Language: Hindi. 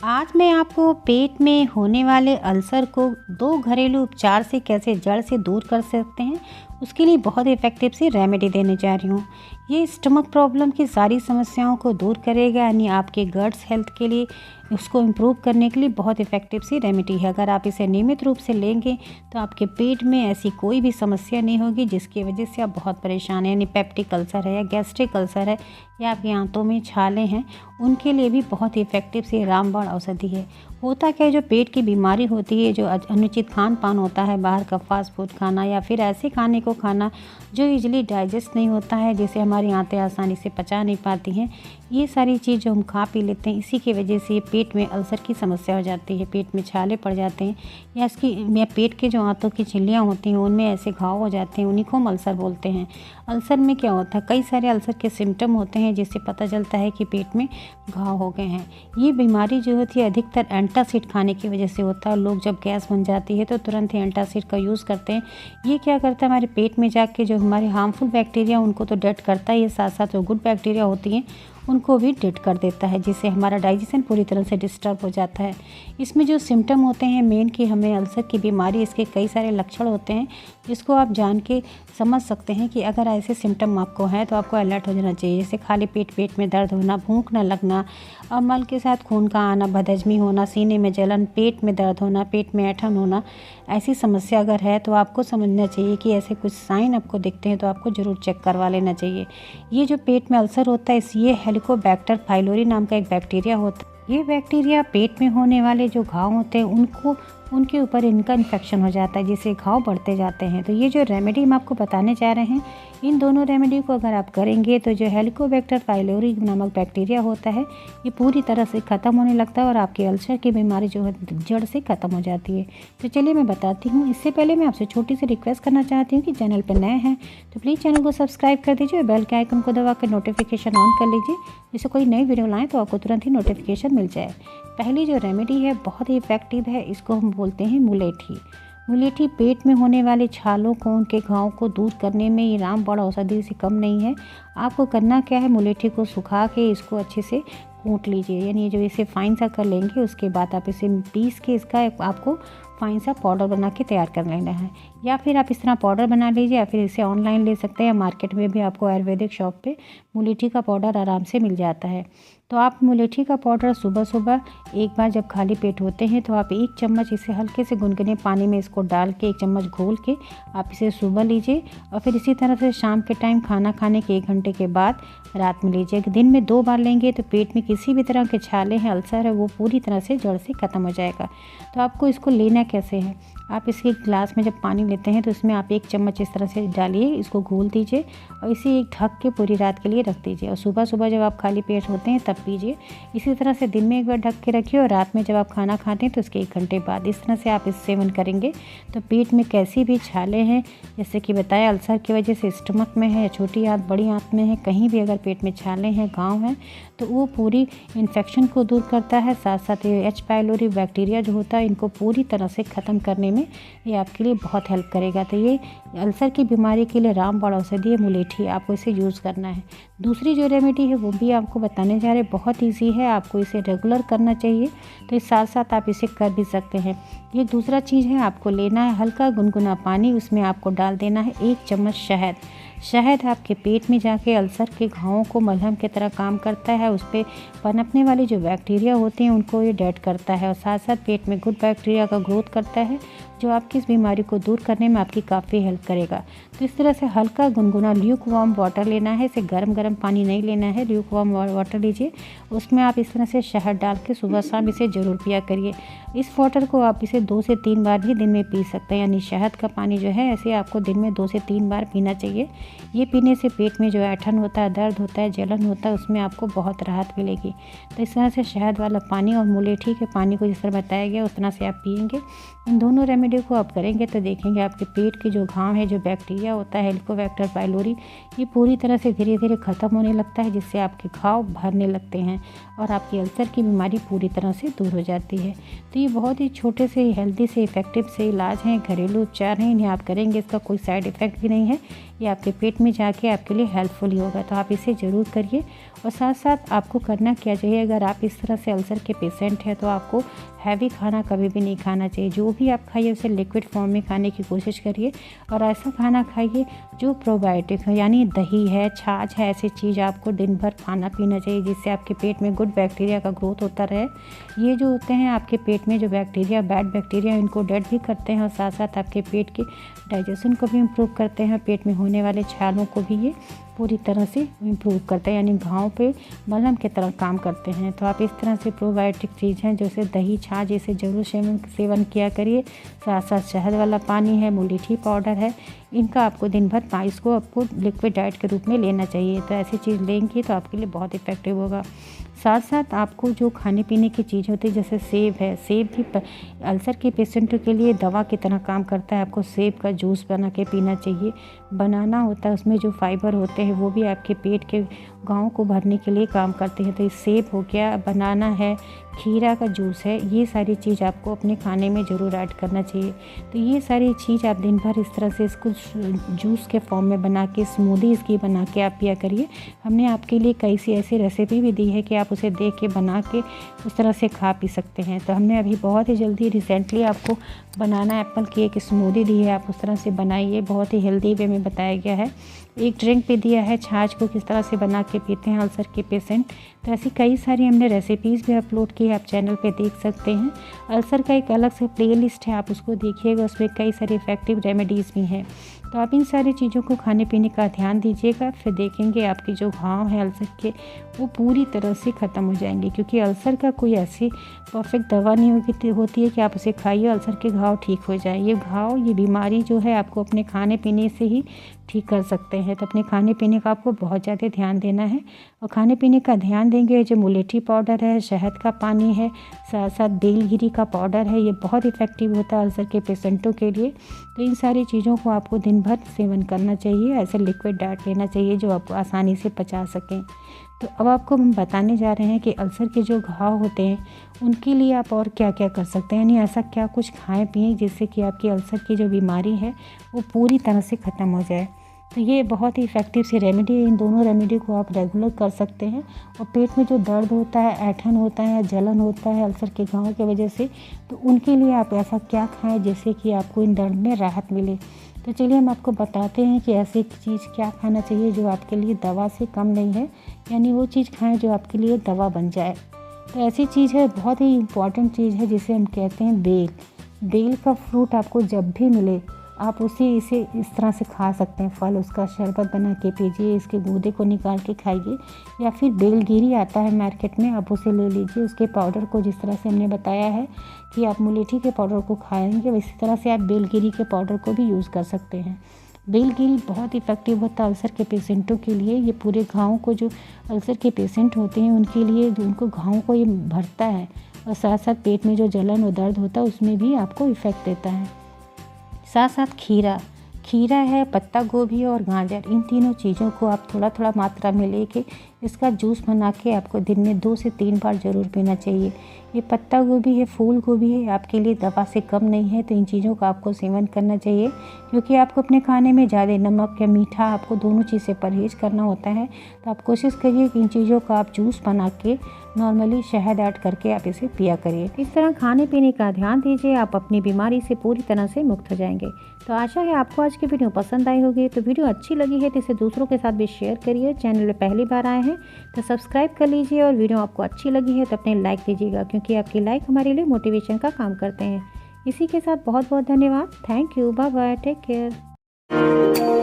आज मैं आपको पेट में होने वाले अल्सर को 2 घरेलू उपचार से कैसे जड़ से दूर कर सकते हैं, उसके लिए बहुत इफ़ेक्टिव सी रेमेडी देने जा रही हूँ। ये स्टमक प्रॉब्लम की सारी समस्याओं को दूर करेगा, यानी आपके गट्स हेल्थ के लिए उसको इम्प्रूव करने के लिए बहुत इफ़ेक्टिव सी रेमेडी है। अगर आप इसे नियमित रूप से लेंगे तो आपके पेट में ऐसी कोई भी समस्या नहीं होगी जिसकी वजह से आप बहुत परेशान हैं, यानी पेप्टिक अल्सर है या गैस्ट्रिक अल्सर है या आपकी आंतों में छाले हैं, उनके लिए भी बहुत ही इफ़ेक्टिव सी रामबाण औषधि है। होता क्या है, जो पेट की बीमारी होती है, जो अनुचित खान पान होता है, बाहर का फास्ट फूड खाना या फिर ऐसे खाने को खाना जो इजीली डाइजेस्ट नहीं होता है, जिसे हमारी आंतें आसानी से पचा नहीं पाती हैं, ये सारी चीज़ जो हम खा पी लेते हैं, इसी की वजह से पेट में अल्सर की समस्या हो जाती है। पेट में छाले पड़ जाते हैं या पेट के जो आंतों की झिल्लियाँ होती हैं उनमें ऐसे घाव हो जाते हैं, उन्हीं को हम अल्सर बोलते हैं। अल्सर में क्या होता है, कई सारे अल्सर के सिम्टम होते हैं जिससे पता चलता है कि पेट में घाव हो गए हैं। ये बीमारी जो होती है अधिकतर एंटासिड खाने की वजह से होता है। लोग जब गैस बन जाती है तो तुरंत ही एंटासिड का यूज़ करते हैं। ये क्या करता है, हमारे पेट में जाके जो हमारे हार्मफुल बैक्टीरिया उनको तो डेड करता ही है, साथ साथ जो गुड बैक्टीरिया होती हैं उनको भी डेड कर देता है, जिससे हमारा डाइजेशन पूरी तरह से डिस्टर्ब हो जाता है। इसमें जो सिम्टम होते हैं मेन कि हमें अल्सर की बीमारी, इसके कई सारे लक्षण होते हैं जिसको आप जान के समझ सकते हैं कि अगर ऐसे सिम्टम आपको हैं तो आपको अलर्ट हो जाना चाहिए। जैसे खाली पेट में दर्द होना, भूख न लगना और मल के साथ खून का आना, बदहजमी होना, सीने में जलन, पेट में दर्द होना, पेट में ऐंठन होना, ऐसी समस्या अगर है तो आपको समझना चाहिए कि ऐसे कुछ साइन आपको दिखते हैं तो आपको ज़रूर चेक करवा लेना चाहिए। ये जो पेट में अल्सर होता है, ये हेलिकोबैक्टर पाइलोरी नाम का एक बैक्टीरिया होता है। ये बैक्टीरिया पेट में होने वाले जो घाव होते हैं उनके ऊपर इनका इन्फेक्शन हो जाता है, जिससे घाव बढ़ते जाते हैं। तो ये जो रेमेडी हम आपको बताने जा रहे हैं, इन दोनों रेमेडी को अगर आप करेंगे तो जो हेलिकोबैक्टर पाइलोरी नामक बैक्टीरिया होता है ये पूरी तरह से ख़त्म होने लगता है और आपकी अल्सर की बीमारी जो है जड़ से ख़त्म हो जाती है। तो चलिए मैं बताती हूँ। इससे पहले मैं आपसे छोटी सी रिक्वेस्ट करना चाहती हूँ कि चैनल पर नए हैं तो प्लीज़ चैनल को सब्सक्राइब कर दीजिए और बेल के आइकन को दबा कर नोटिफिकेशन ऑन कर लीजिए, जिससे कोई नई वीडियो लाएँ तो आपको तुरंत ही नोटिफिकेशन मिल जाए। पहली जो रेमेडी है बहुत ही इफ़ेक्टिव है, इसको हम बोलते हैं मुलेठी। मुलेठी पेट में होने वाले छालों को, उनके घावों को दूर करने में ये रामबाण औषधि से कम नहीं है। आपको करना क्या है, मुलेठी को सुखा के इसको अच्छे से कूट लीजिए, यानी जो इसे फाइन सा कर लेंगे उसके बाद आप इसे पीस के इसका आपको फाइन सा पाउडर बना के तैयार कर लेना है। या फिर आप इस तरह पाउडर बना लीजिए या फिर इसे ऑनलाइन ले सकते हैं, मार्केट में भी आपको आयुर्वेदिक शॉप पे मुलेठी का पाउडर आराम से मिल जाता है। तो आप मुलेठी का पाउडर सुबह सुबह एक बार जब खाली पेट होते हैं तो आप 1 चम्मच इसे हल्के से गुनगुने पानी में इसको डाल के 1 चम्मच घोल के आप इसे सुबह लीजिए और फिर इसी तरह से शाम के टाइम खाना खाने के 1 घंटे के बाद रात में लीजिए। दिन में 2 बार लेंगे तो पेट में किसी भी तरह के छाले हैं, अल्सर है, वो पूरी तरह से जड़ से ख़त्म हो जाएगा। तो आपको इसको लेना कैसे है, आप इसके ग्लास में जब पानी लेते हैं तो इसमें आप 1 चम्मच इस तरह से डालिए, इसको घोल दीजिए और इसे एक ढक के पूरी रात के लिए रख दीजिए और सुबह सुबह जब आप खाली पेट होते हैं तब पीजिए। इसी तरह से दिन में 1 बार ढक के रखिए और रात में जब आप खाना खाते हैं तो उसके 1 घंटे बाद इस तरह से आप इस सेवन करेंगे तो पेट में कैसी भी छाले हैं, जैसे कि बताया अल्सर की वजह से स्टमक में है या छोटी आंत बड़ी आंत में है, कहीं भी अगर पेट में छाले हैं, घाव हैं, तो वो पूरी इन्फेक्शन को दूर करता है। साथ साथ ये एच पाइलोरी बैक्टीरिया जो होता है इनको पूरी तरह से ख़त्म करने में ये आपके लिए बहुत हेल्प करेगा। तो ये अल्सर की बीमारी के लिए रामबाण औषधि है मुलेठी, आपको इसे यूज़ करना है। दूसरी जो रेमेडी है वो भी आपको बताने जा रहे हैं, बहुत ईजी है, आपको इसे रेगुलर करना चाहिए, तो इस साथ साथ आप इसे कर भी सकते हैं। ये दूसरा चीज़ है, आपको लेना है हल्का गुनगुना पानी, उसमें आपको डाल देना है 1 चम्मच शहद। शहद आपके पेट में जाके अल्सर के घावों को मलहम की तरह काम करता है, उस पर पनपने वाली जो बैक्टीरिया होते हैं उनको ये डेड करता है और साथ साथ पेट में गुड बैक्टीरिया का ग्रोथ करता है, जो आपकी इस बीमारी को दूर करने में आपकी काफ़ी हेल्प करेगा। तो इस तरह से हल्का गुनगुना ल्यूक वार्म वाटर लेना है, इसे गर्म पानी नहीं लेना है, ल्यूक वार्म वाटर लीजिए, उसमें आप इस तरह से शहद डाल के सुबह शाम इसे ज़रूर पिया करिए। इस वाटर को आप इसे 2 से 3 बार भी दिन में पी सकते हैं, यानी शहद का पानी जो है ऐसे आपको दिन में 2 से 3 बार पीना चाहिए। ये पीने से पेट में जो ऐंठन होता है, दर्द होता है, जलन होता है, उसमें आपको बहुत राहत मिलेगी। तो इस तरह से शहद वाला पानी और मुलेठी के पानी को जिस तरह बताया गया उस तरह से आप पिएंगे। इन दोनों रेमेडी को आप करेंगे तो देखेंगे आपके पेट के जो घाव है, जो बैक्टीरिया होता है हेलिकोबैक्टर पाइलोरी, ये पूरी तरह से धीरे धीरे ख़त्म होने लगता है, जिससे आपके घाव भरने लगते हैं और आपकी अल्सर की बीमारी पूरी तरह से दूर हो जाती है। तो ये बहुत ही छोटे से हेल्दी से इफ़ेक्टिव से इलाज हैं, घरेलू उपचार हैं, इन्हें आप करेंगे, इसका कोई साइड इफ़ेक्ट भी नहीं है। ये आपके पेट में जाके आपके लिए हेल्पफुल ही होगा। तो आप इसे ज़रूर करिए। और साथ साथ आपको करना क्या चाहिए, अगर आप इस तरह से अल्सर के पेशेंट हैं तो आपको हैवी खाना कभी भी नहीं खाना चाहिए। जो भी आप खाइए उसे लिक्विड फॉर्म में खाने की कोशिश करिए और ऐसा खाना खाइए जो प्रोबायोटिक है, यानी दही है, छाछ है, ऐसी चीज़ आपको दिन भर खाना पीना चाहिए जिससे आपके पेट में गुड बैक्टीरिया का ग्रोथ होता रहे। ये जो होते हैं आपके पेट में जो बैक्टीरिया, बैड बैक्टीरिया, इनको डेड भी करते हैं और साथ साथ आपके पेट के डाइजेशन को भी इम्प्रूव करते हैं। पेट में होने वाले छालों को भी ये पूरी तरह से इम्प्रूव करते हैं, यानी घाव पे मलहम की तरह काम करते हैं। तो आप इस तरह से प्रोबायोटिक चीज़ हैं जैसे दही, छाछ, इसे ज़रूर सेवन किया करिए। साथ साथ शहद वाला पानी है, मुलेठी पाउडर है, इनका आपको दिन भर इसको आपको लिक्विड डाइट के रूप में लेना चाहिए। तो ऐसी चीज़ लेंगी तो आपके लिए बहुत इफ़ेक्टिव होगा। साथ साथ आपको जो खाने पीने की चीज़ होती है जैसे सेब है, सेब भी अल्सर के पेशेंटों के लिए दवा की तरह काम करता है। आपको सेब का जूस बना के पीना चाहिए। बनाना होता है, उसमें जो फाइबर होते हैं वो भी आपके पेट के घावों को भरने के लिए काम करते हैं। तो ये सेब हो गया, बनाना है, खीरा का जूस है, ये सारी चीज़ आपको अपने खाने में ज़रूर ऐड करना चाहिए। तो ये सारी चीज़ आप दिन भर इस तरह से इसको जूस के फॉर्म में बना के, स्मूदी इसकी बना के आप पिया करिए। हमने आपके लिए कई सी ऐसी रेसिपी भी दी है कि आप उसे देख के बना के उस तरह से खा पी सकते हैं। तो हमने अभी बहुत ही जल्दी रिसेंटली आपको बनाना एप्पल की एक स्मूदी दी है, आप उस तरह से बनाइए। बहुत ही हेल्दी वे में बताया गया है। एक ड्रिंक भी दिया है, छाछ को किस तरह से बना के पीते हैं अल्सर के पेशेंट। तो ऐसी कई सारी हमने रेसिपीज़ भी अपलोड की है, आप चैनल पे देख सकते हैं। अल्सर का एक अलग से प्लेलिस्ट है, आप उसको देखिएगा, उसमें कई सारी इफ़ेक्टिव रेमेडीज़ भी हैं। तो आप इन सारी चीज़ों को खाने पीने का ध्यान दीजिएगा, फिर देखेंगे आपके जो घाव हैं अल्सर के वो पूरी तरह से ख़त्म हो जाएंगे। क्योंकि अल्सर का कोई ऐसी परफेक्ट दवा नहीं होती है कि आप उसे खाइए अल्सर के घाव ठीक हो जाए। ये घाव, ये बीमारी जो है आपको अपने खाने पीने से ही ठीक कर सकते हैं। तो अपने खाने पीने का आपको बहुत ज़्यादा ध्यान देना है। और खाने पीने का ध्यान देंगे, जो मुलेठी पाउडर है, शहद का पानी है, साथ साथ बेलगिरी का पाउडर है, ये बहुत इफ़ेक्टिव होता है अल्सर के पेशेंटों के लिए। तो इन सारी चीज़ों को आपको दिन भर सेवन करना चाहिए। ऐसे लिक्विड डाइट लेना चाहिए जो आपको आसानी से पचा सकें। तो अब आपको हम बताने जा रहे हैं कि अल्सर के जो घाव होते हैं उनके लिए आप और क्या क्या कर सकते हैं, यानी ऐसा क्या कुछ खाएं पिएँ जिससे कि आपकी अल्सर की जो बीमारी है वो पूरी तरह से ख़त्म हो जाए। तो ये बहुत ही इफ़ेक्टिव सी रेमेडी है। इन दोनों रेमेडी को आप रेगुलर कर सकते हैं। और पेट में जो दर्द होता है, ऐंठन होता है, जलन होता है अल्सर के घाव की वजह से, तो उनके लिए आप ऐसा क्या खाएं जिससे कि आपको इन दर्द में राहत मिले। तो चलिए हम आपको बताते हैं कि ऐसी चीज़ क्या खाना चाहिए जो आपके लिए दवा से कम नहीं है, यानी वो चीज़ खाएं जो आपके लिए दवा बन जाए। तो ऐसी चीज़ है, बहुत ही इम्पॉर्टेंट चीज़ है जिसे हम कहते हैं बेल। बेल का फ्रूट आपको जब भी मिले आप इसे इस तरह से खा सकते हैं। फल, उसका शरबत बना के पीजिए, इसके गूदे को निकाल के खाइए, या फिर बेलगिरी आता है मार्केट में, आप उसे ले लीजिए। उसके पाउडर को जिस तरह से हमने बताया है कि आप मुलेठी के पाउडर को खाएंगे, इसी तरह से आप बेलगिरी के पाउडर को भी यूज़ कर सकते हैं। बेलगिरी बहुत इफ़ेक्टिव होता है अल्सर के पेशेंटों के लिए। ये पूरे घावों को, जो अल्सर के पेशेंट होते हैं उनके लिए, जो उनको घावों को ये भरता है और साथ साथ पेट में जो जलन और दर्द होता है उसमें भी आपको इफ़ेक्ट देता है। साथ साथ खीरा है, पत्ता गोभी और गाजर, इन तीनों चीज़ों को आप थोड़ा थोड़ा मात्रा में लेके इसका जूस बना के आपको दिन में 2 से 3 बार ज़रूर पीना चाहिए। ये पत्ता गोभी है, फूल गोभी है, आपके लिए दवा से कम नहीं है। तो इन चीज़ों का आपको सेवन करना चाहिए क्योंकि आपको अपने खाने में ज़्यादा नमक या मीठा, आपको दोनों चीज़ से परहेज़ करना होता है। तो आप कोशिश करिए कि इन चीज़ों का आप जूस बना के नॉर्मली शहद ऐड करके आप इसे पिया करिए। इस तरह खाने पीने का ध्यान दीजिए, आप अपनी बीमारी से पूरी तरह से मुक्त हो जाएंगे। तो आशा है आपको आज की वीडियो पसंद आई होगी। तो वीडियो अच्छी लगी है तो इसे दूसरों के साथ भी शेयर करिए। चैनल पर पहली बार आए हैं तो सब्सक्राइब कर लीजिए और वीडियो आपको अच्छी लगी है तो अपने लाइक दीजिएगा, क्योंकि आपकी लाइक हमारे लिए मोटिवेशन का काम करते हैं। इसी के साथ बहुत बहुत धन्यवाद। Thank you, bye bye, take care.